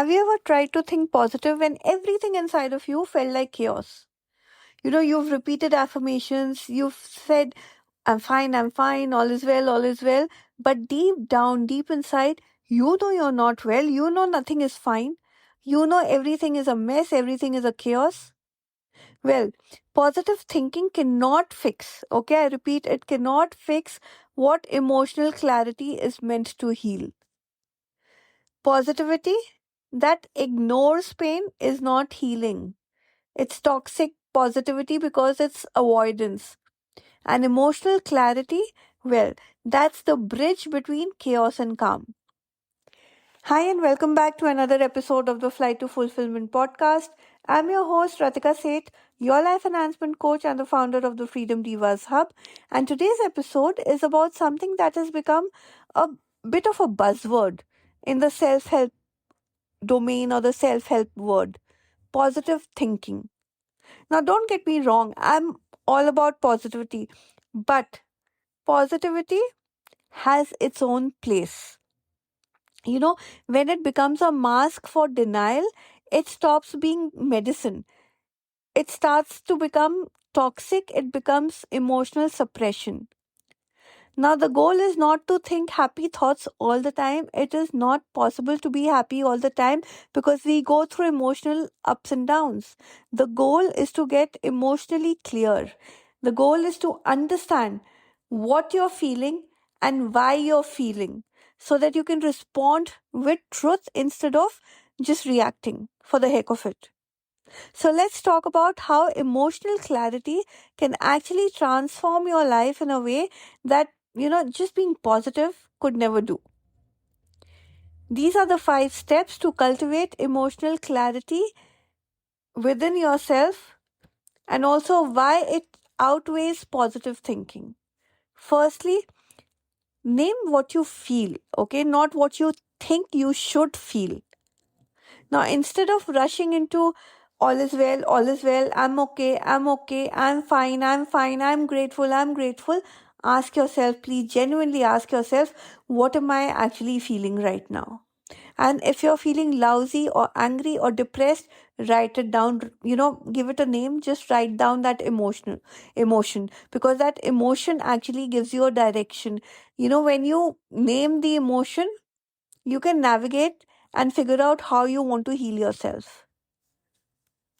Have you ever tried to think positive when everything inside of you felt like chaos? You've repeated affirmations, you've said, I'm fine, all is well. But deep down, deep inside, you're not well, nothing is fine. Everything is a mess, everything is a chaos. Well, positive thinking cannot fix, okay? I repeat, it cannot fix what emotional clarity is meant to heal. Positivity that ignores pain is not healing. It's toxic positivity because it's avoidance. And emotional clarity, well, that's the bridge between chaos and calm. Hi, and welcome back to another episode of the Flight to Fulfillment podcast. I'm your host, Ratika Seth, your life enhancement coach and the founder of the Freedom Divas Hub. And today's episode is about something that has become a bit of a buzzword in the self help domain or the self help word, positive thinking. Now, don't get me wrong, I'm all about positivity, but positivity has its own place. When it becomes a mask for denial, it stops being medicine. It starts to become toxic, it becomes emotional suppression. Now, the goal is not to think happy thoughts all the time. It is not possible to be happy all the time because we go through emotional ups and downs. The goal is to get emotionally clear. The goal is to understand what you're feeling and why you're feeling so that you can respond with truth instead of just reacting for the heck of it. So let's talk about how emotional clarity can actually transform your life in a way that, just being positive could never do. These are the 5 steps to cultivate emotional clarity within yourself and also why it outweighs positive thinking. Firstly, name what you feel, okay? Not what you think you should feel. Now, instead of rushing into all is well, I'm okay, I'm fine, I'm grateful, ask yourself, please genuinely ask yourself, what am I actually feeling right now? And if you're feeling lousy or angry or depressed, write it down, give it a name, just write down that emotion because that emotion actually gives you a direction. When you name the emotion, you can navigate and figure out how you want to heal yourself.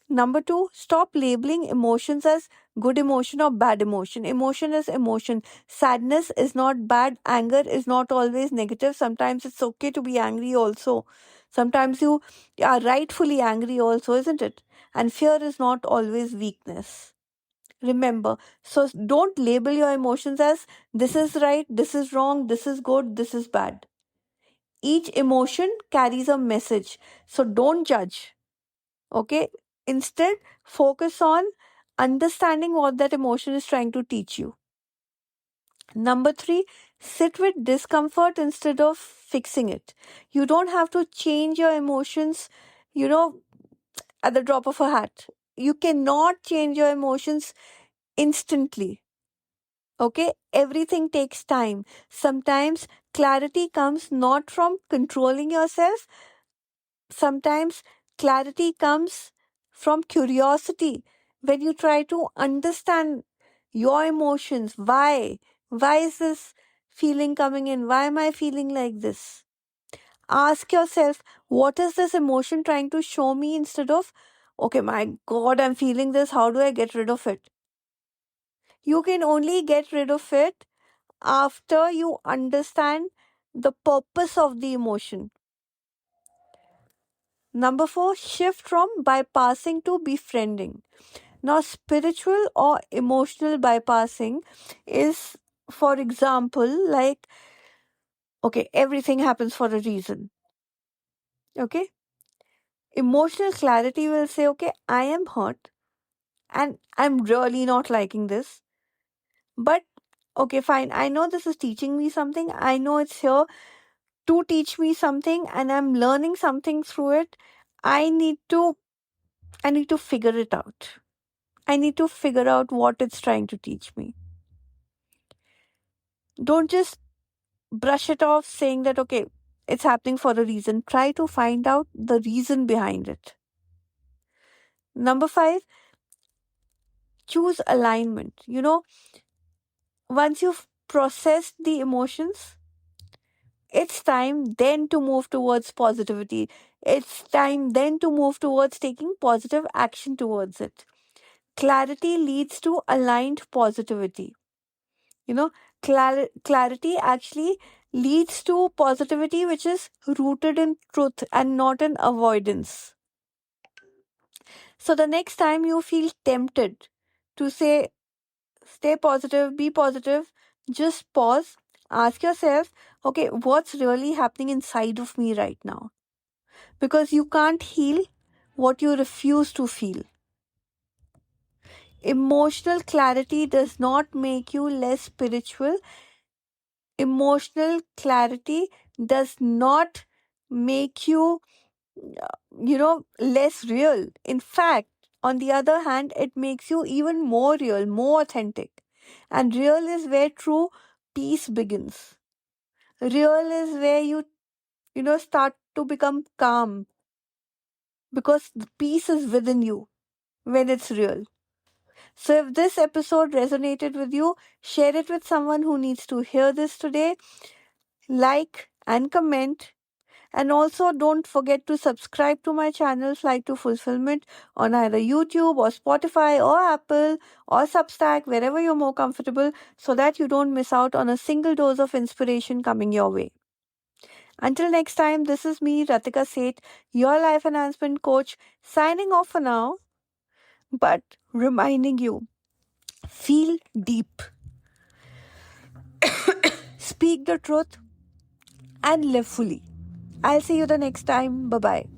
Number 2, stop labeling emotions as good emotion or bad emotion. Emotion is emotion. Sadness is not bad. Anger is not always negative. Sometimes it's okay to be angry also. Sometimes you are rightfully angry also, isn't it? And fear is not always weakness. Remember, so don't label your emotions as this is right, this is wrong, this is good, this is bad. Each emotion carries a message. So don't judge. Okay? Instead, focus on understanding what that emotion is trying to teach you. Number 3, sit with discomfort instead of fixing it. You don't have to change your emotions, you know, at the drop of a hat. You cannot change your emotions instantly. Okay? Everything takes time. Sometimes clarity comes not from controlling yourself. Sometimes clarity comes from curiosity. When you try to understand your emotions, why is this feeling coming in? Why am I feeling like this? Ask yourself, what is this emotion trying to show me instead of, okay, my God, I'm feeling this. How do I get rid of it? You can only get rid of it after you understand the purpose of the emotion. Number 4, shift from bypassing to befriending. Now, spiritual or emotional bypassing is, for example, like, okay, everything happens for a reason. Okay? Emotional clarity will say, okay, I am hurt and I'm really not liking this. But, okay, fine, I know this is teaching me something. I know it's here to teach me something and I'm learning something through it. I need to figure it out. I need to figure out what it's trying to teach me. Don't just brush it off saying that, okay, It's happening for a reason. Try to find out the reason behind it. Number five, choose alignment. Once you've processed the emotions, it's time then to move towards positivity. It's time then to move towards taking positive action towards it. Clarity leads to aligned positivity. You know, clarity actually leads to positivity which is rooted in truth and not in avoidance. So the next time you feel tempted to say, stay positive, be positive, just pause, ask yourself, okay, what's really happening inside of me right now? Because you can't heal what you refuse to feel. Emotional clarity does not make you less spiritual. Emotional clarity does not make you, less real. In fact, on the other hand, it makes you even more real, more authentic. And real is where true peace begins. Real is where you start to become calm because the peace is within you when it's real. So if this episode resonated with you, share it with someone who needs to hear this today. Like and comment. And also, don't forget to subscribe to my channel, Flight to Fulfillment, on either YouTube or Spotify or Apple or Substack, wherever you're more comfortable, so that you don't miss out on a single dose of inspiration coming your way. Until next time, this is me, Ratika Seth, your life enhancement coach, signing off for now, but reminding you, feel deep, speak the truth, and live fully. I'll see you the next time. Bye bye.